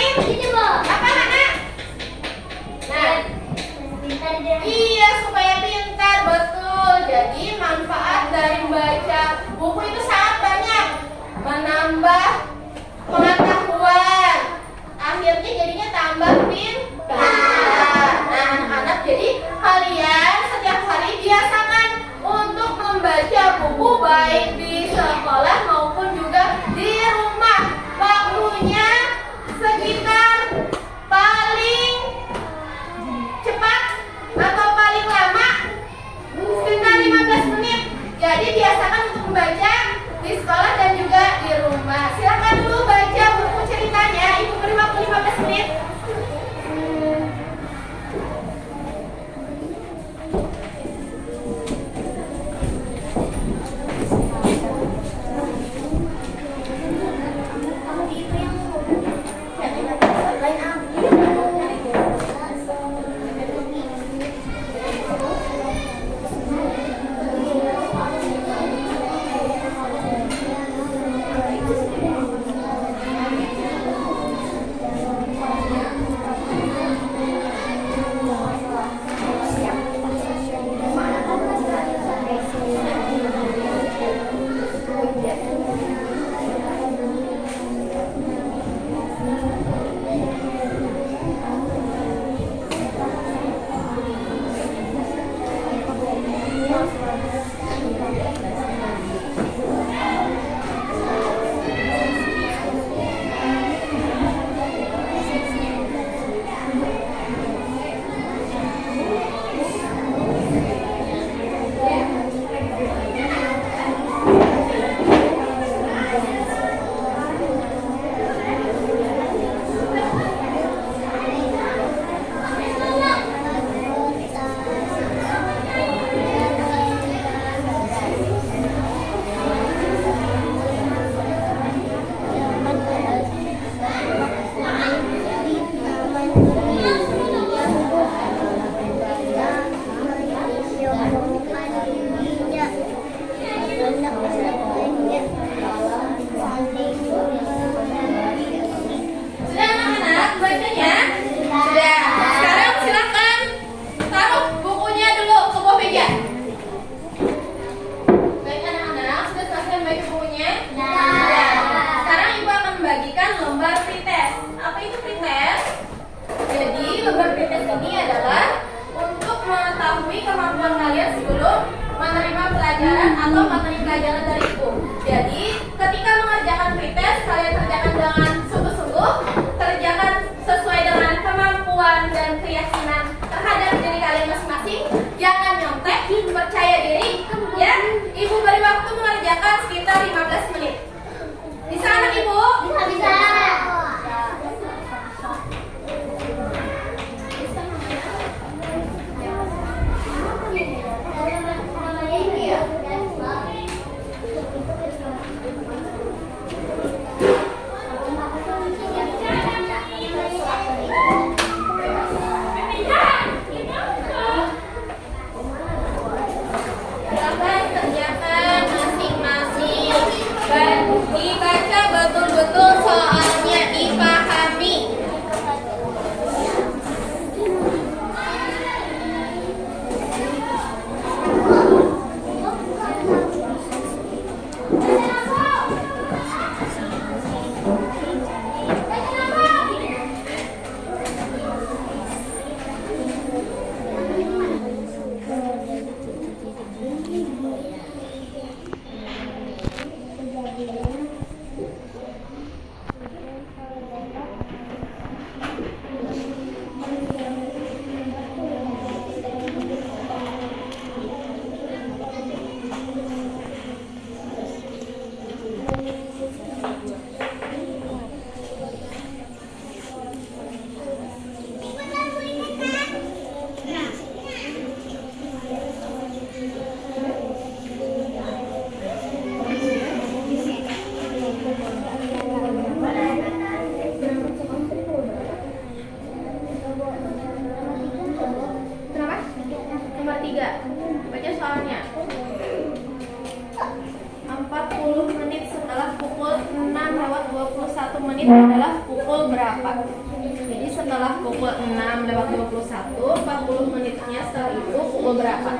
Ini Bob. Apa anak? Nah, iya supaya pintar, betul. Jadi manfaat dari membaca buku itu sangat banyak, menambah pengetahuan. Akhirnya jadinya tambah pintar. Nah, anak-anak, jadi kalian setiap hari biasakan untuk membaca buku baik di sekolah maupun juga di rumah. Waktunya sekitar paling cepat atau paling lama sekitar 15 menit. Jadi biasakan untuk membaca di sekolah dan juga di rumah. Silakan dulu baca buku ceritanya. Ibu beri waktu 15 menit. Sudah anak-anak bacanya? Sudah. Sekarang silakan taruh bukunya dulu ke bawah meja. Baik anak-anak, sudah selesai membaca bukunya? Sudah. Sekarang ibu akan membagikan lembar pretest. Apa itu pretest? Jadi lembar pretest ini adalah untuk mengetahui kemampuan kalian sebelum menerima pelajaran atau materi pelajaran dari ibu. Jadi ketika mengerjakan pretest, kalian kerjakan dengan sungguh-sungguh, kerjakan sesuai dengan kemampuan dan keyakinan terhadap diri kalian masing-masing. Jangan nyontek, percaya diri. Ya, ibu beri waktu mengerjakan sekitar 15 menit. Bisa anak ibu? Bisa. berapa? Jadi setelah pukul 6:21, 40 menitnya setelah itu pukul berapa?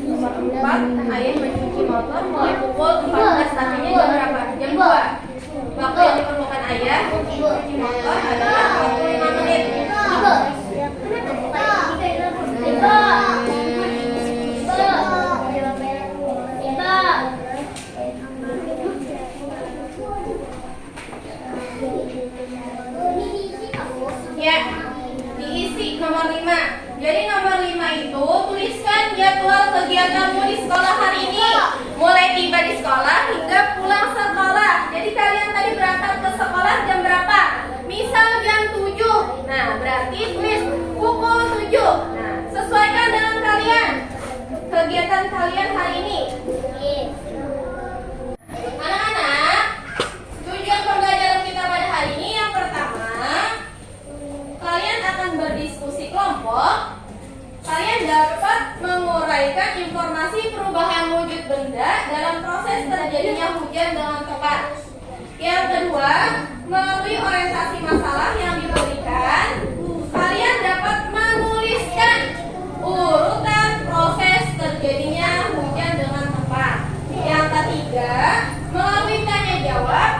Nomor 4, ayah mencuci motor mulai pukul 14, akhirnya jam berapa? Jam 2. Waktu yang diperlukan ayah mencuci motor adalah 45 menit. Ya, diisi nomor 5. Jadi nomor 5 itu tuliskan jadwal kegiatanmu di sekolah hari ini. Mulai tiba di sekolah hingga pulang sekolah. Jadi kalian tadi berangkat ke sekolah jam berapa? Misal jam 7. Nah, berarti tulis pukul 7. Nah, sesuaikan dengan kalian kegiatan kalian hari ini. Anak-anak, tujuan pembelajaran kita pada hari ini yang pertama, kalian akan berdiskusi kelompok. Kalian dapat menguraikan informasi perubahan wujud benda dalam proses terjadinya hujan dengan tepat. Yang kedua, melalui orientasi masalah yang diberikan, kalian dapat menuliskan urutan proses terjadinya hujan dengan tepat. Yang ketiga, melalui tanya jawab,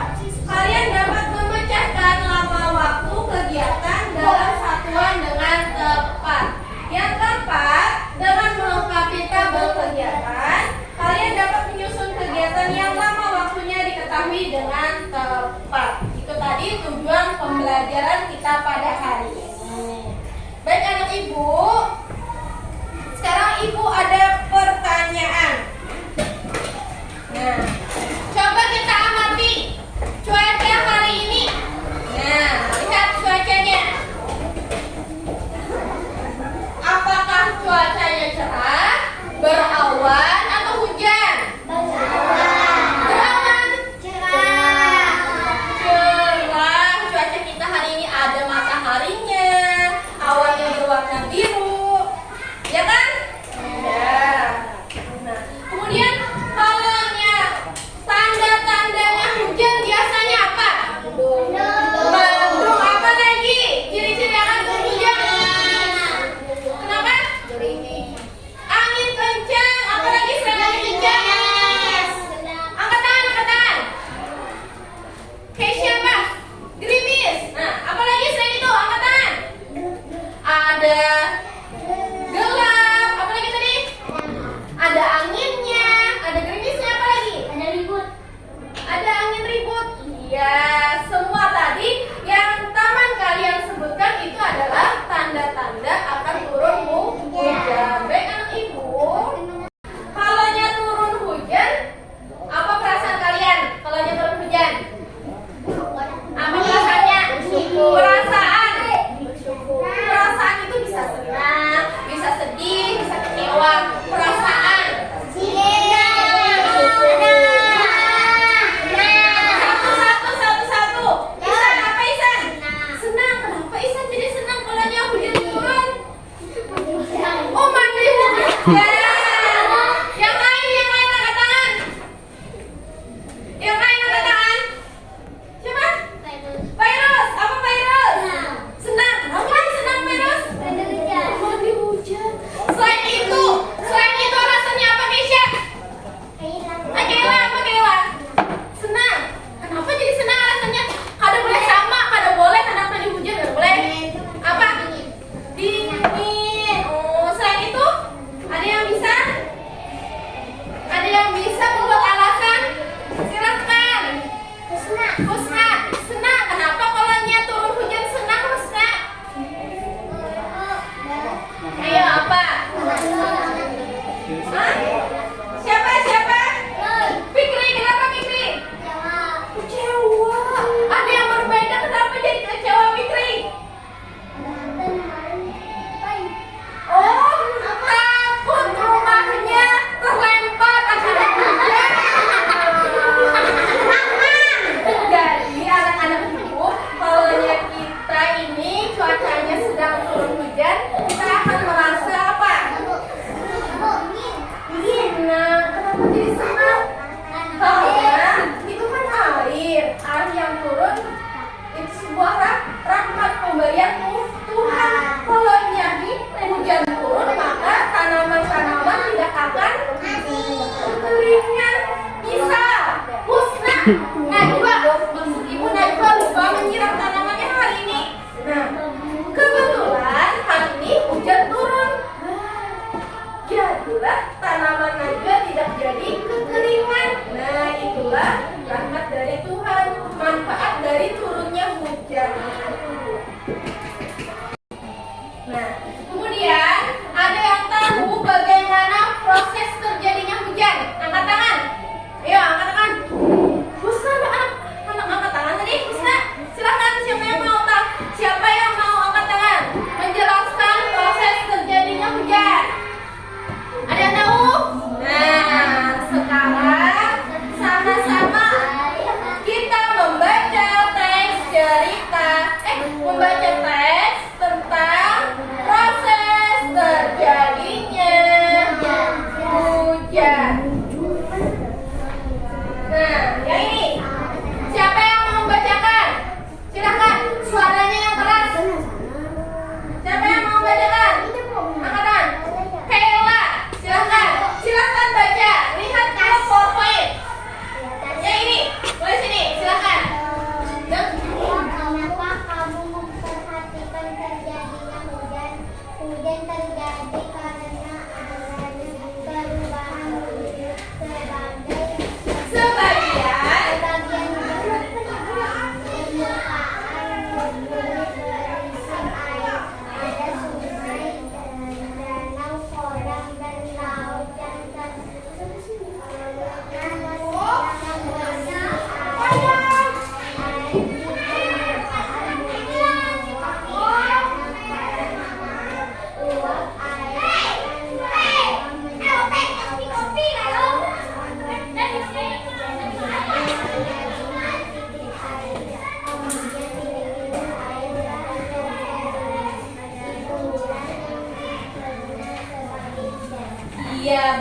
kalian dapat memecahkan lama waktu kegiatan dalam satuan dengan tepat. Yang keempat, dengan melengkapi tabel kegiatan, kalian dapat menyusun kegiatan yang lama waktunya diketahui dengan tepat. Itu tadi tujuan pembelajaran kita pada hari ini. Baik anak ibu, sekarang ibu ada pertanyaan. Nah, coba kita amati cuaca hari ini. Nah, lihat cuacanya. Apakah cuacanya cerah, berawan, atau hujan? Berawan. Cerah. Cuaca kita hari ini ada mataharinya, awannya berwarna biru.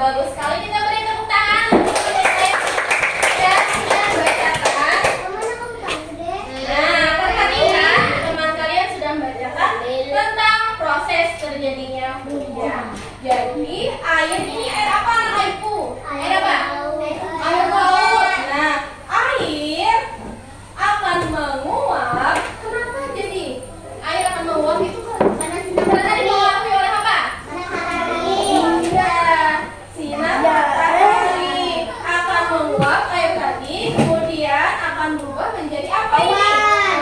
bagus sekali, kita beri tepuk tangan. Ya, sudah bacakan. Nah, perhatikan teman kalian sudah membacakan tentang proses terjadinya hujan. Jadi air ini air apa anak ibu? Air apa? Air laut. Nah, air akan menguap. Kenapa jadi air akan menguap itu? Karena dipengaruhi oleh apa? Iya, sinar matahari akan menguap air tadi, kemudian akan berubah menjadi apa ini?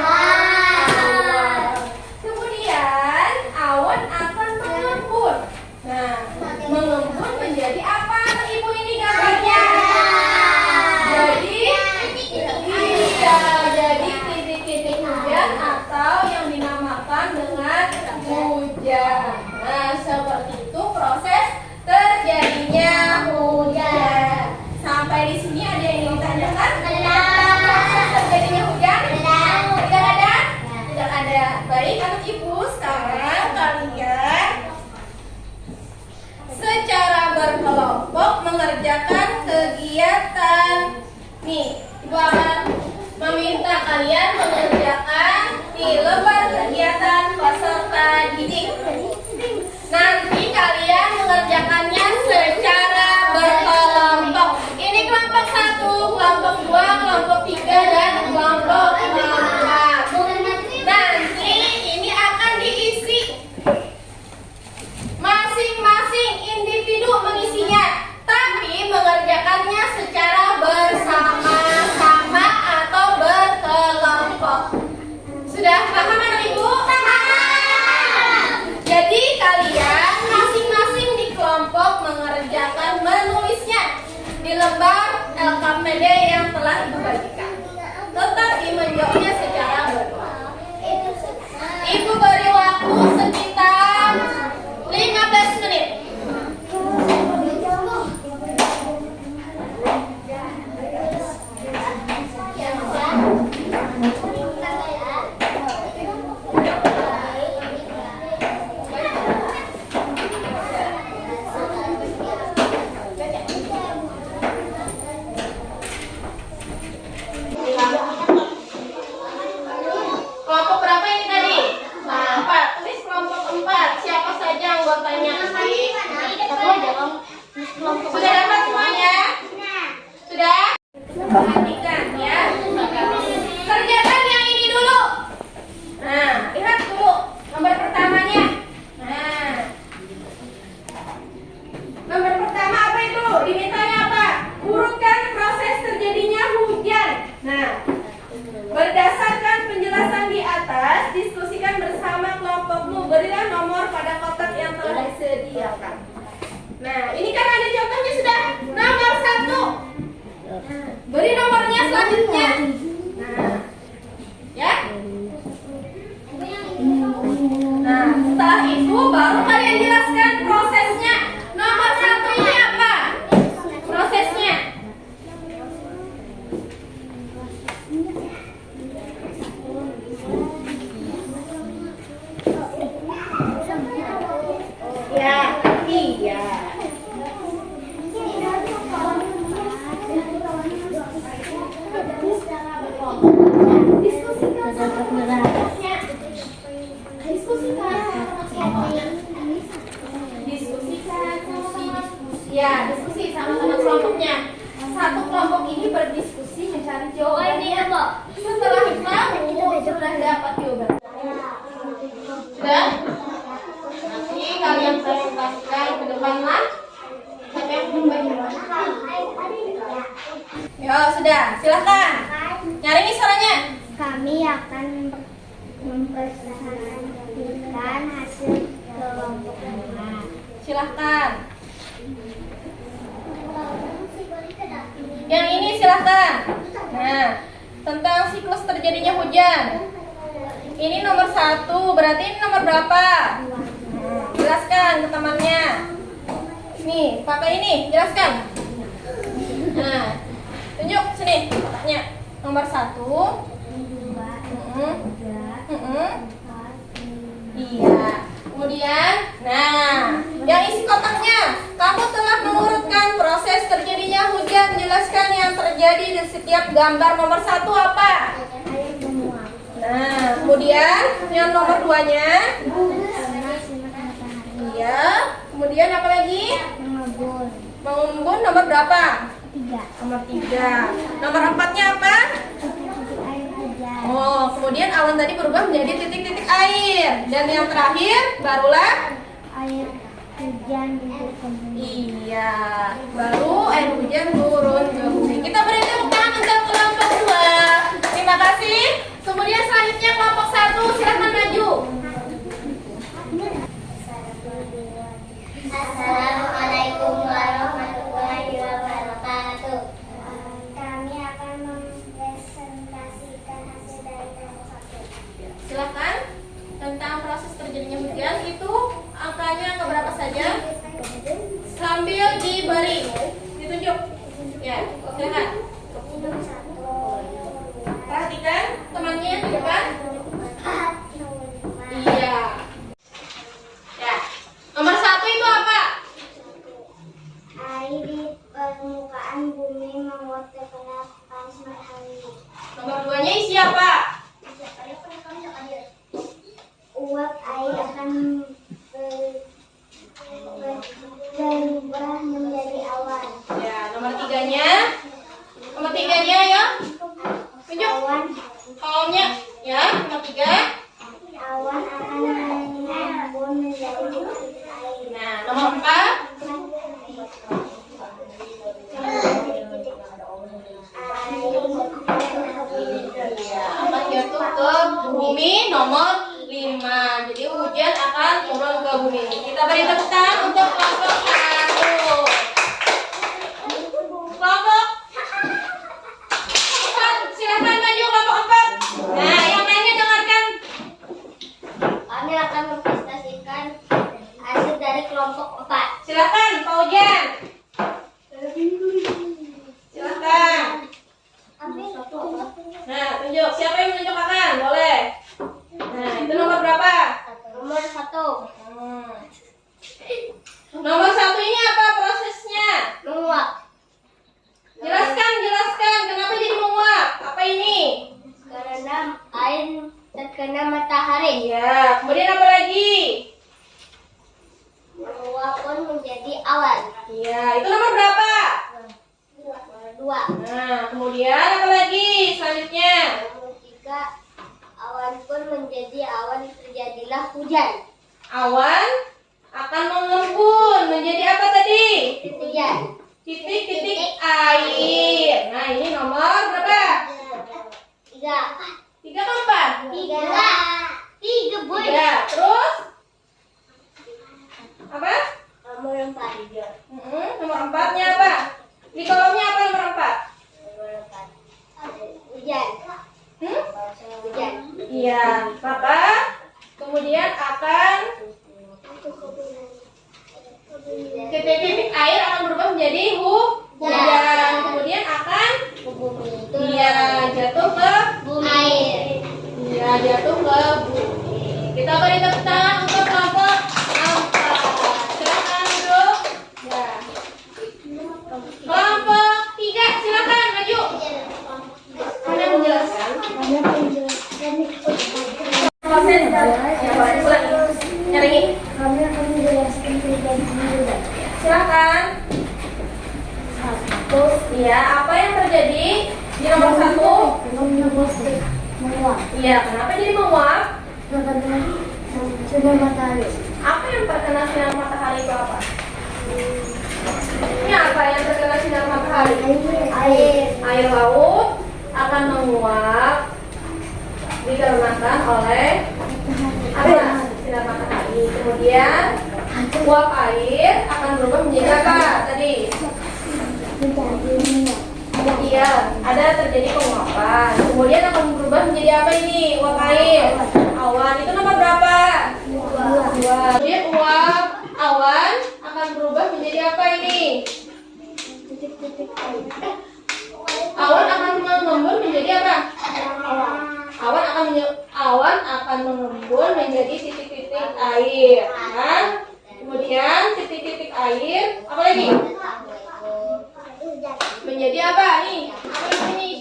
Awan. Kemudian awan akan mengembun. Nah, mengembun menjadi apa ibu ini gambarnya? Jadi titik-titik hujan atau yang dinamakan dengan hujan. Nah, seperti itu proses terjadinya hujan. Sampai di sini ada yang ingin ditanyakan? Tentang proses terjadinya hujan? Tidak ada? Tidak ada. Baik, anak ibu, sekarang kalian secara berkelompok mengerjakan kegiatan. Nih, ibu akan meminta kalian mengerjakan di lembar kegiatan peserta didik. Nanti kalian mengerjakannya secara berkelompok. Ini kelompok 1, kelompok 2, kelompok 3, dan kelompok 4. Nanti ini akan diisi. Masing-masing individu mengisinya, tapi mengerjakannya secara bersama-sama atau berkelompok. Sudah paham anak ibu? Jadi kalian masing-masing di kelompok mengerjakan menulisnya di lembar LKPD yang telah ibu bagikan. Tetapi menjawabnya secara berkelompok. Ibu beri waktu sekitar 15 menit. Kelompok berapa ini tadi? 4. Tulis kelompok 4. Siapa saja anggotanya nanti? Sudah dapat semuanya? Sudah? Perhatikan ya. Kerjakan yang ini dulu. Nah, lihat dulu nomor pertamanya. Nah, nomor pertama apa itu? Dimintanya apa? Urutkan proses terjadinya hujan. Nah, berdasarkan penjelasan di atas, diskusikan bersama kelompokmu. Berilah nomor pada kotak yang telah disediakan. Nah, ini kan ada contohnya sudah. Nomor 1. Beri nomornya selanjutnya. Nah, ya. Nah, setelah itu baru kalian jelaskan prosesnya. Nomor 1 ini apa? Prosesnya. Ya, iya. Diskusi sama teman kelompoknya. Satu kelompok ini berdiskusi mencari jawabannya. Setelah itu sudah dapat jawaban. Sudah? Nanti kalian presentasikan ke depan lah. Siapa yang membagi? Ya sudah, silakan. Nyari nih suaranya. Kami akan mempresentasikan hasil kelompok 5. Silahkan. Yang ini silahkan. Nah, tentang siklus terjadinya hujan. Ini nomor 1, berarti ini nomor berapa? Jelaskan ke temannya. Nih, pakai ini, jelaskan. Nah, tunjuk sini kotaknya. Nomor 1. Iya. Kemudian, nah, yang isi kotaknya, kamu telah mengurutkan terjadi di setiap gambar nomor 1 apa? Air menguap. Nah, kemudian yang nomor 2-nya? Panas sinar matahari. Iya. Kemudian apa lagi? Mengembun. Mengembun nomor berapa? 3. Nomor 3. Nomor 4-nya apa? Titik air hujan. Oh, kemudian awan tadi berubah menjadi titik-titik air. Dan yang terakhir barulah Air hujan turun ke bumi. iya, baru air hujan turun ke bumi. Kita beri tepuk tangan untuk kelompok 2. Terima kasih. Kemudian selanjutnya kelompok 1, silakan maju. Assalamualaikum warahmatullahi wabarakatuh. Kami akan mempresentasikan hasil dari kelompok 1. Silakan. Tentang proses terjadinya hujan itu angkanya keberapa saja? Sambil diberi ditunjuk. Ya, silakan. Perhatikan temannya di depan. Iya. Ya. Nomor 1 itu apa? Air di permukaan bumi menguap terkena panas matahari. Nomor 2-nya isi apa? Uap air akan berubah menjadi awan. Ya, nomor 3-nya. Nomor 3-nya ya. Tunjuk. Kolomnya ya, nomor 3. Awan akan mengembun menjadi titik air. Nah, nomor 4. Ya, akan jatuh ke bumi nomor 5. Jadi hujan akan turun ke bumi. Kita beri tepuk tangan untuk kelompok 1. Kelompok 4, silakan maju kelompok 4. Nah, yang lainnya dengarkan. Kami akan mempresentasikan hasil dari kelompok 4. Silakan, Pak Ujan. Silakan. Nah, tunjuk. Siapa yang menunjukkan? Boleh. Nah, itu nomor berapa? Nomor 1. Nomor 1 ini apa prosesnya? Menguap. Jelaskan. Kenapa jadi menguap? Apa ini? Karena air terkena matahari. Iya. Kemudian apa lagi? Menguap pun menjadi awan. Iya. Itu nomor berapa? Nomor 2. Nah, kemudian apa lagi? Selanjutnya. Nomor 3. Awan pun menjadi awan, terjadilah hujan. Awan akan mengembun menjadi apa tadi? Hujan. Titik-titik air. Nah, ini nomor berapa? 3. 3 ke 4? 3 boy. 3. Terus? Apa? Nomor 4. Nomor 4-nya apa? Di kolomnya apa nomor 4? Nomor 4. Hujan. Hujan. Iya. Maka kemudian akan titik-titik air akan berubah menjadi hujan. Kemudian akan jatuh ke Air. Iya, jatuh ke bumi. Kita beri tepuk tangan untuk kelompok 4. Silakan duduk. Ya. Kelompok 3, silakan maju. Kalian menjelaskan proses nyari. Kami akan menjelaskan terjadinya hujan. Silakan. 1. Iya, apa yang terjadi di nomor 1? Menguap. Iya, kenapa jadi menguap? Terkena sinar matahari. Apa yang terkena sinar matahari itu apa? Ini apa yang terkena sinar matahari? Air laut akan menguap dikarenakan oleh apa? Sinar matahari. Kemudian uap air akan berubah menjadi apa tadi? Iya, ada terjadi penguapan. Kemudian akan berubah menjadi apa ini? Uap air. Awan. Itu nomor berapa? 2. Kemudian uap awan akan berubah menjadi apa ini? Awan akan mengembun menjadi apa? Awan akan mengembun menjadi titik-titik air. Kan? Kemudian titik-titik air apa lagi? Menjadi apa nih?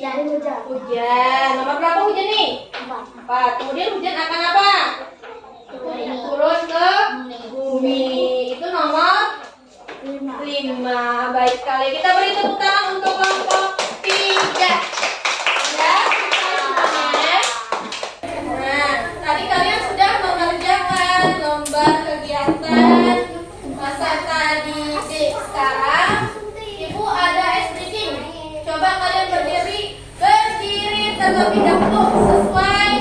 Hujan. Nomor berapa hujan nih? 4. Kemudian hujan akan apa? Turun ke bumi. Itu nomor 5. Baik sekali. Kita beri tepuk tangan untuk kelompok 3. Ya, semuanya. Nah, tadi kalian sudah mengerjakan lembar kegiatan peserta didik. Sekarang Ibu ada ice breaking. Coba kalian berdiri terlebih dahulu sesuai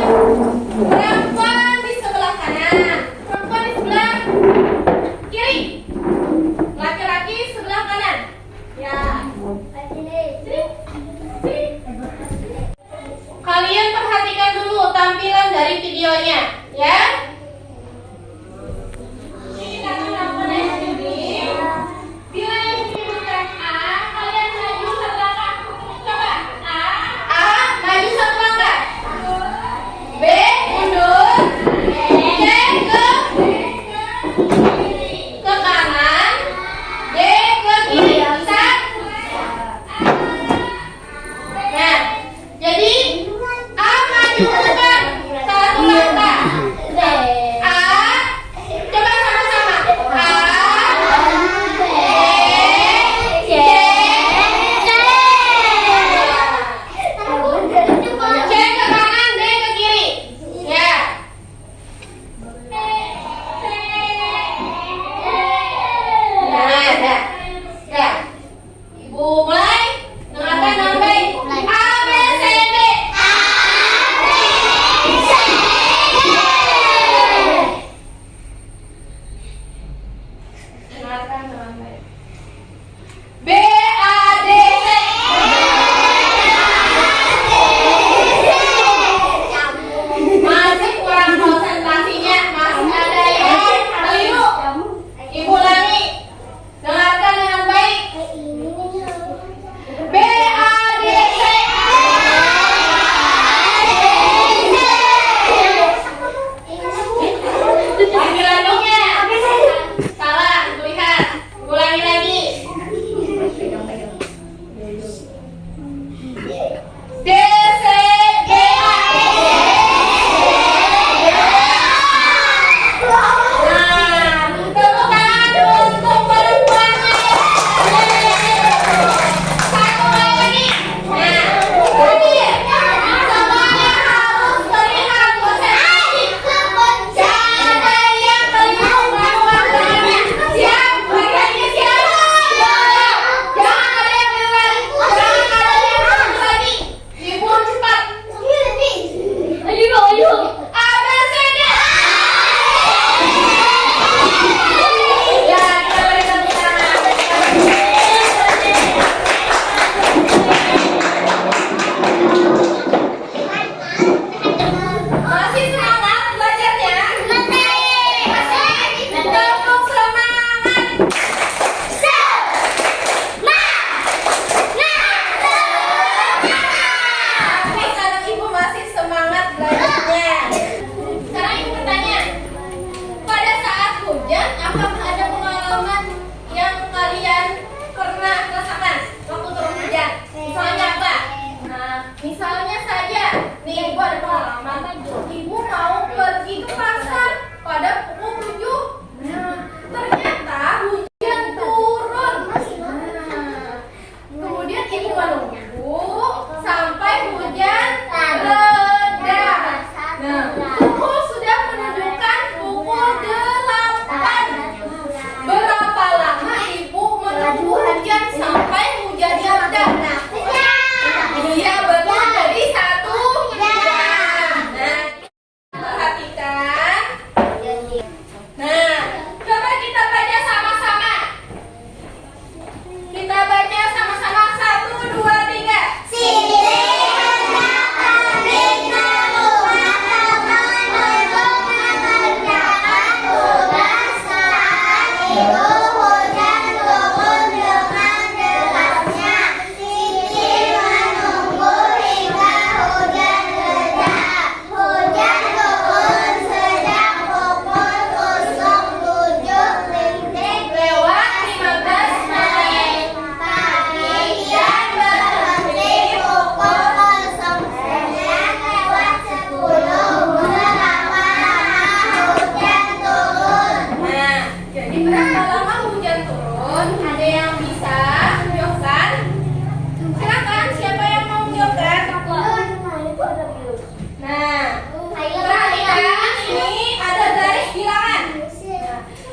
perempuan di sebelah kanan, perempuan di sebelah kiri, laki-laki sebelah kanan. Ya. Kalian perhatikan dulu tampilan dari videonya, ya. Ini kita akan melakukan ice breaking. Bila yang disebutkan A, kalian maju satu langkah. Coba A maju satu langkah. B mundur. C ke kanan. D ke kiri. Bisa? Nah, jadi A maju ke depan satu langkah.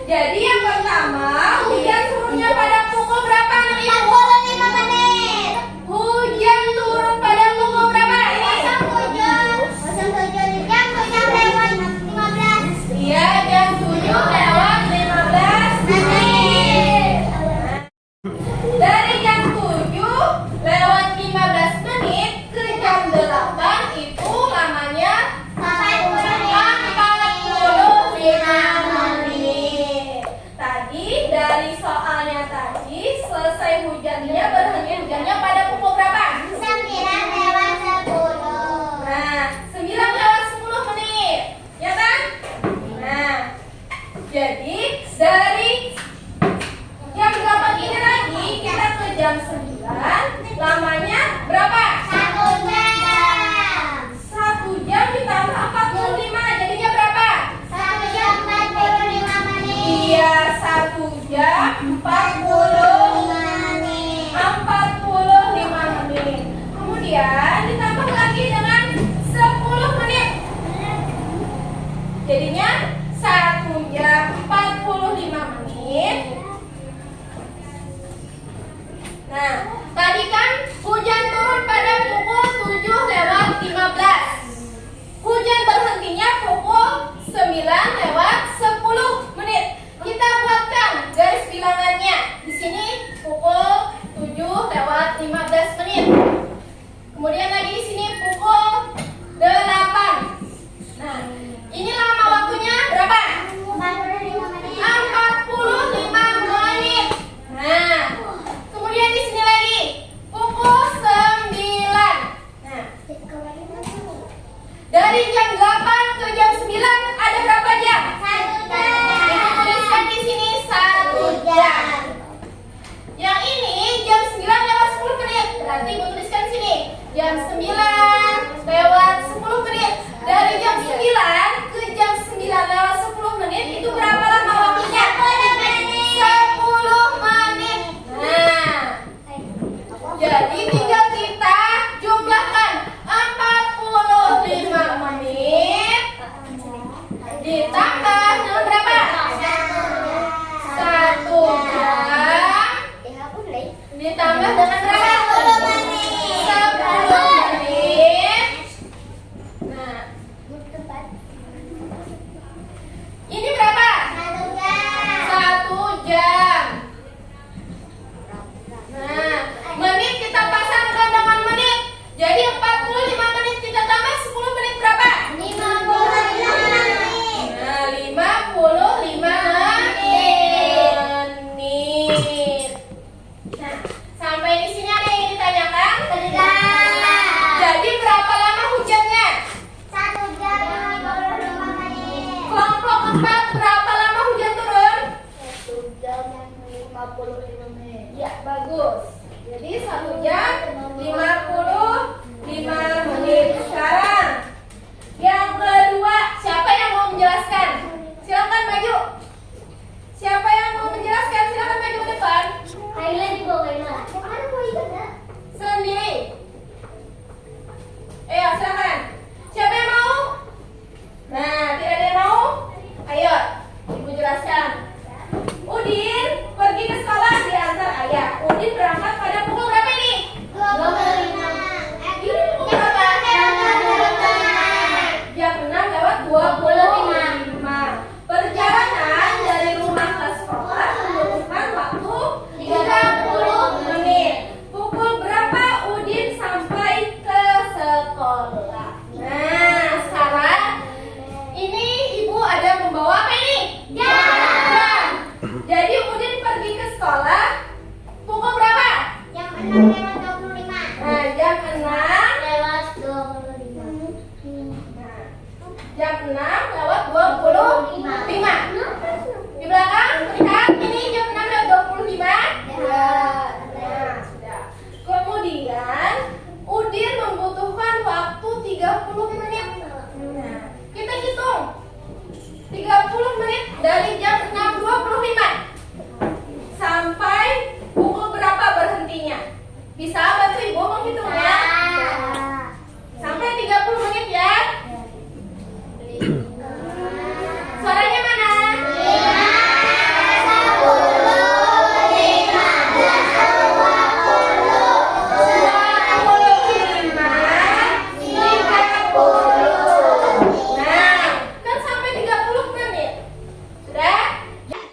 Jadi yang pertama, hujan turunnya pada pukul berapa anak ibu? 45 menit. Hujan turun pada pukul berapa ini? 07 jam 7 lewat 15. Iya, jam 7 lewat 15 menit. Dari jam 7 lewat 15 menit ke jam 8 itu lamanya 45 menit. Tadi dari soalnya tadi selesai hujannya, berhenti hujannya pada pukul berapa? 9 lewat 10. Nah, 9 lewat 10 menit. Ya kan? Nah, jadi dari jam 8 ini lagi kita ke jam 9, lamanya berapa? 1 jam. 1 jam ditambah 45, jadinya berapa? 1 jam 45 menit. Iya, 1 jam 45 menit. Kemudian ditambah lagi dengan 10 menit. Jadinya 1 jam 45 menit. Nah, tadi kan hujan turun pada pukul 7 lewat 15. Hujan berhentinya pukul 9 lewat 10 menit. Kita buatkan garis bilangannya. Di sini pukul 7 lewat 15 menit. Kemudian lagi di sini pukul 8. Nah, ini lama waktunya berapa? 45 menit. 45 menit. Nah, kemudian di sini lagi pukul 9. Nah, dari jam 8 ke jam 9 ada berapa jam? 1 jam. Dituliskan di sini 1 jam. Yang ini jam 9 lewat 10 menit. Berarti gue tuliskan sini jam 9 lewat 10 menit. Dari jam 9 ke jam 9 lewat 10 menit itu berapa lama waktunya? 10 menit. Nah, jadi tinggal kita jumlahkan 45 menit ditambah dengan berapa? 1 jam ditambah dengan berapa? 10 menit. 10 menit. Nah, ini berapa? 1 jam. 1 jam. Nah, menit kita pasangkan dengan menit. Jadi 45 menit kita tambah 10 menit berapa? 55 menit. Nah, 55 menit. Nah, sampai di sini ada yang ditanyakan? Tidak. Jadi berapa lama hujannya? 1 jam 55 menit. Kelompok 4 berapa lama hujan turun? 1 jam 55 menit. Ya, bagus. Jadi 1 jam 55 menit. Sekarang yang kedua, siapa yang mau menjelaskan? Silakan maju. Siapa yang mau menjelaskan? Silakan maju ke depan. Kaila di bawah Kaila. Mana mau ikut enggak? Sendiri. Ayo, silakan. Siapa yang mau? Nah, tidak ada yang mau? Ayo, Ibu jelaskan. Udin pergi ke sekolah diantar ayah. Udin berangkat pada pukul berapa ini? 25. Ini pukul berapa? Jam 6 lewat 25. Perjalanan dari rumah ke sekolah membutuhkan waktu 30 menit. Pukul berapa Udin sampai ke sekolah? Nah, sekarang ini ibu ada membawa apa ini? Jam. Jadi Udin pergi ke sekolah pukul berapa? Jam 6 lewat 25. Nah, jam 6. Lewat 25. Nah, jam 6 lewat 25. Di belakang lihat ini jam 6 lewat 25. Nah, sudah. Kemudian Udin membutuhkan waktu 30 menit. Nah, kita hitung 30 menit dari jam 6.25 sampai pukul berapa berhentinya? Bisa bantu ibu menghitungnya? Sampai 30 menit ya. Suaranya mana?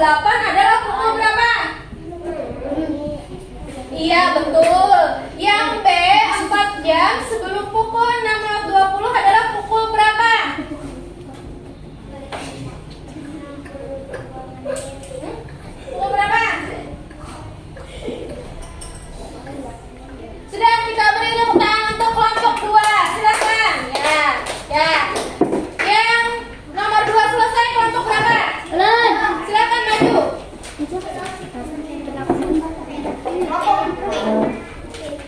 8 adalah pukul berapa? Iya, betul. Yang B, 4 jam sebelum pukul 6.20 adalah pukul berapa? Pukul berapa? Sudah, kita beri tepuk tangan untuk kelompok 2. Silakan. Ya. Yang nomor 2 selesai, kelompok berapa? Silakan maju.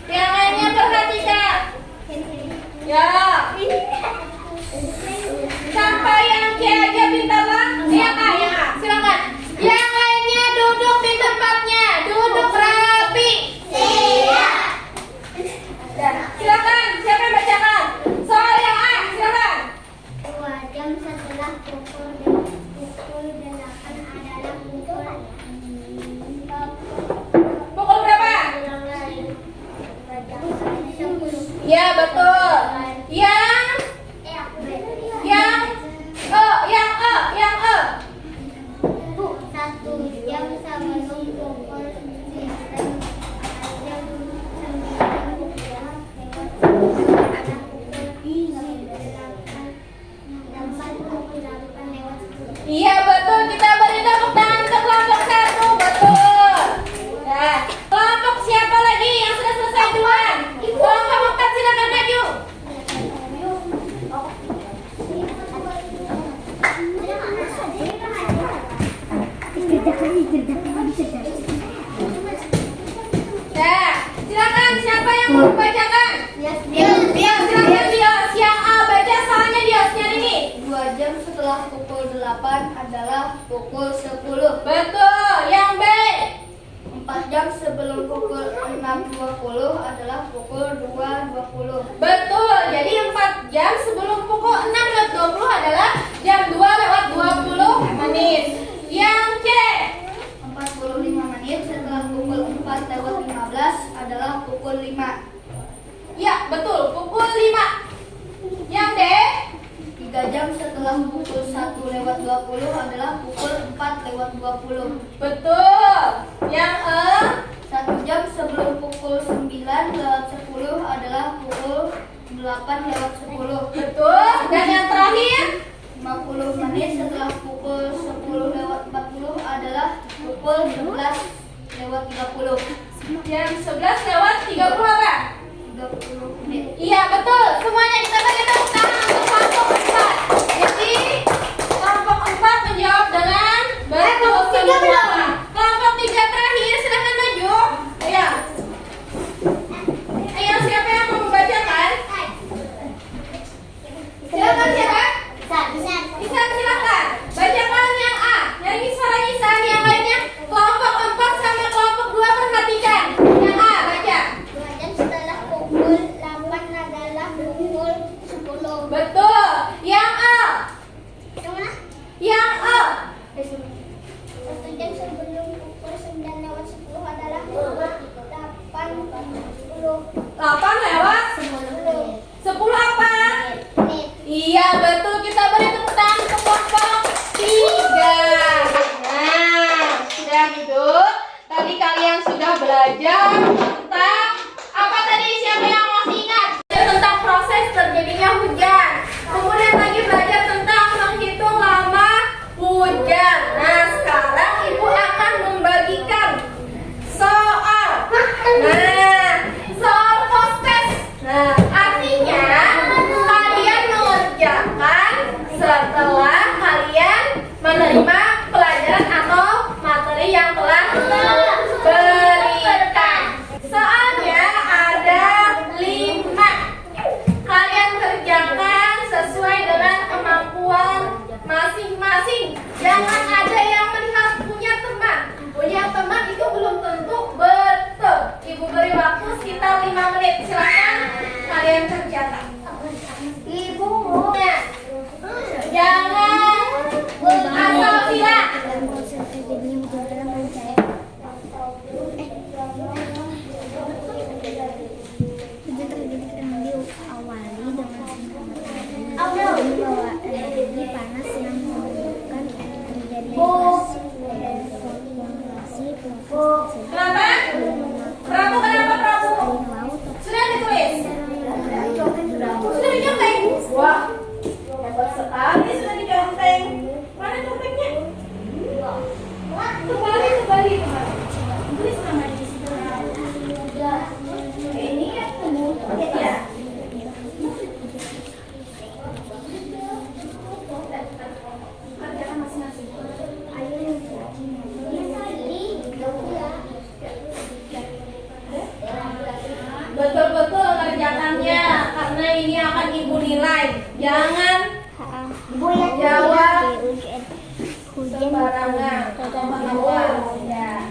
Yang lainnya perhatikan. Ya. Sampai yang C aja pintarlah. Yang A. Silakan. Yang lainnya duduk di tempatnya. Duduk rapi. Silakan. Siapa yang bacakan? Soal yang A. Silakan. 2 jam setelah pukul 8 adalah Pukul berapa? 10. Ya, betul. Yang E. Bu, 1 jam sebelum pukul 9 Iya, betul. Kita beri tepuk tangan untuk kelompok 1. Betul. Nah, kelompok siapa lagi yang sudah selesai duluan? Kelompok 4 silakan maju. Nah, silakan siapa yang mau membacakan? Silakan Dios. Yang A baca soalnya Dios nyari nih. 2 jam setelah pukul 8 adalah pukul 10. Betul. Yang B. 4 jam sebelum pukul 6.20 adalah pukul 2.20. Betul. Jadi 4 jam sebelum pukul 6.20 adalah jam 2:20 menit. Yang C. 45 menit setelah pukul 4:15 adalah pukul 5. Ya, betul. Pukul 5. Yang D. 3 jam setelah pukul 1:20 adalah pukul 4:20. Betul. Yang E. 1 jam sebelum pukul 9:10 adalah pukul 8:10. Betul. Dan yang terakhir. 50 menit setelah pukul 10:40 adalah pukul 11:30. Yang 11:30 apa? 30 menit. Iya, betul. Semuanya kita beri tepuk tangan untuk kelompok 4. Jadi, kelompok 4 menjawab dengan betul semua. Kelompok 3 terakhir, silakan maju. Ayo. Ayo, siapa yang mau membacakan? Silakan siapa? Isan, silakan. Bacakan yang A. Yang suara Isan, yang lainnya kelompok 4 sama kelompok 2 perhatikan. Yang A, baca. 2 jam setelah pukul 8 adalah pukul 10. Betul. Yang A. Yang mana? Yang A. 1 jam sebelum pukul 9:10 adalah pukul 8:10. 10 apa? Menit. Iya, betul. Kita beri tepuk tangan untuk kelompok 3. Nah, sudah gitu. Tadi kalian sudah belajar tentang apa tadi? Siapa yang masih ingat? Tentang proses terjadinya hujan. Kemudian lagi belajar tentang menghitung lama hujan. Nah, sekarang Ibu akan membagikan soal. Nah, soal postes. Nah, artinya kalian mengerjakan setelah kalian menerima pelajaran atau materi yang telah diberikan. Soalnya ada 5. Kalian kerjakan sesuai dengan kemampuan masing-masing. Jangan ada yang melihat punya teman. Punya teman itu belum tentu betul. Ibu beri waktu sekitar 5 menit. Silakan kalian kerjakan. Ibu, jangan asal tidak. Hujan terjadi karena diawali dengan sinar matahari bahwa energi panas yang menyebabkan terjadi ini akan Ibu nilai. Jangan jawab sembarangan atau menghafal. Ya.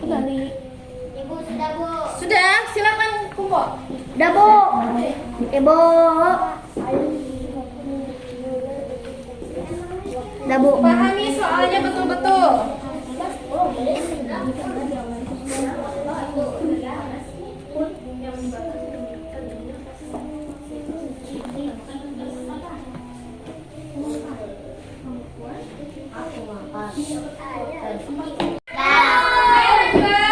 Terbalik. Ibu sudah, Bu. Sudah, silakan kumpul. Udah, Bu. Ibu. Udah, Bu. Pahami soalnya betul-betul. Ayo Najwa,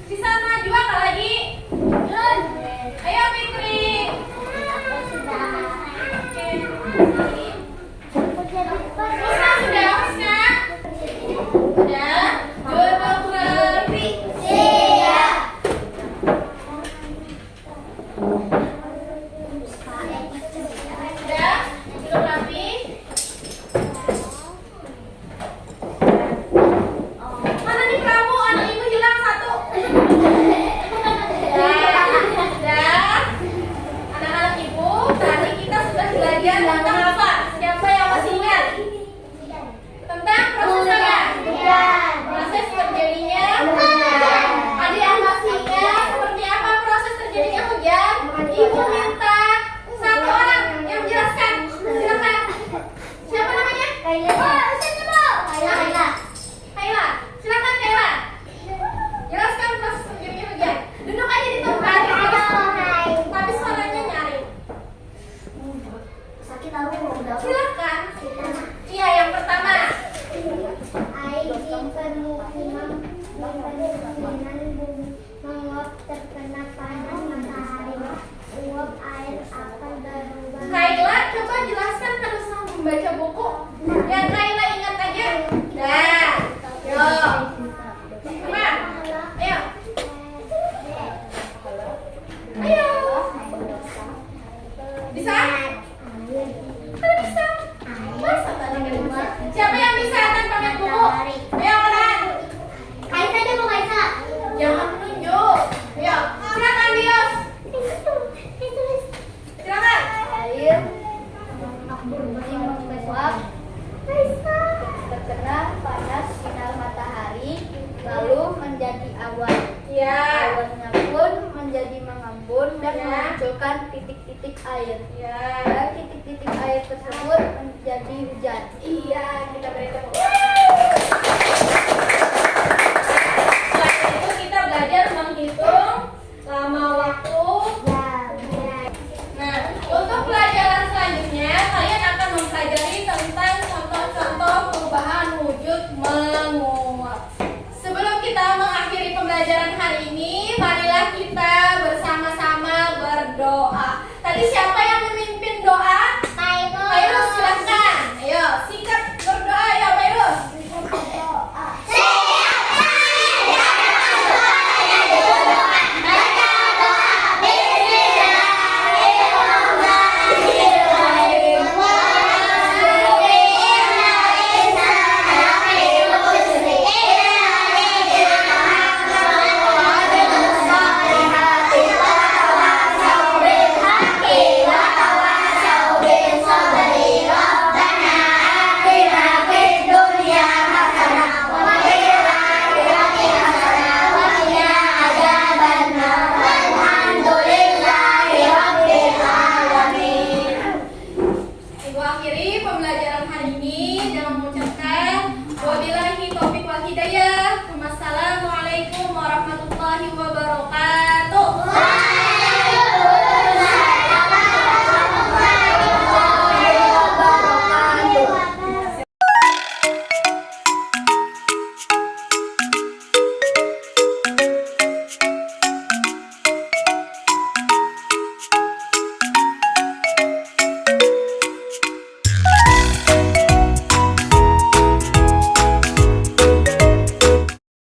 bisa Najwa nggak lagi? Ayo Fitri. Husna sudah, Husna? Sudah. Duduk rapi. Siap. Sudah. Duduk rapi. Mana nih kamu? Anak ibu hilang satu. Sudah. Anak-anak ibu, tadi kita sudah belajar tentang apa? Siapa yang masih ingat? Tentang proses apa? Proses terjadinya hujan. Ada yang masih ingat seperti apa proses terjadinya hujan? Ibu minta satu orang yang menjelaskan. Silakan. Siapa namanya? Kaila. Silakan Kaila. Jelaskan proses terjadinya hujan. Duduk aja di tempat. Tapi suaranya nyaring. Silakan. Iya, yang pertama. Terkena panas matahari, uap air akan berubah. Kaila, coba jelaskan kalau sama membaca buku. Yang Kaila ingat aja. Nah, yuk. Coba. Ayo. Ayo. Bisa? Kan bisa. Masa tadi nggak bisa? Siapa yang bisa tanpa lihat buku? Ayo, Kaila. Kaisa aja, Bu, Kaisa. Jangan menunjuk. Ayo, silakan Dios. Silakan. Air menguap terkena panas sinar matahari lalu menjadi awan. Ya. Awannya pun menjadi mengembun dan Ya. memunculkan titik-titik air. Ya. Dan titik-titik air tersebut menjadi hujan. Iya, kita beri tepuk. Selain itu kita belajar menghitung lama waktu. Nah, untuk pelajaran selanjutnya kalian akan mempelajari tentang contoh-contoh perubahan wujud menguap. Sebelum kita mengakhiri pembelajaran hari ini, marilah kita bersama-sama berdoa. Tadi siapa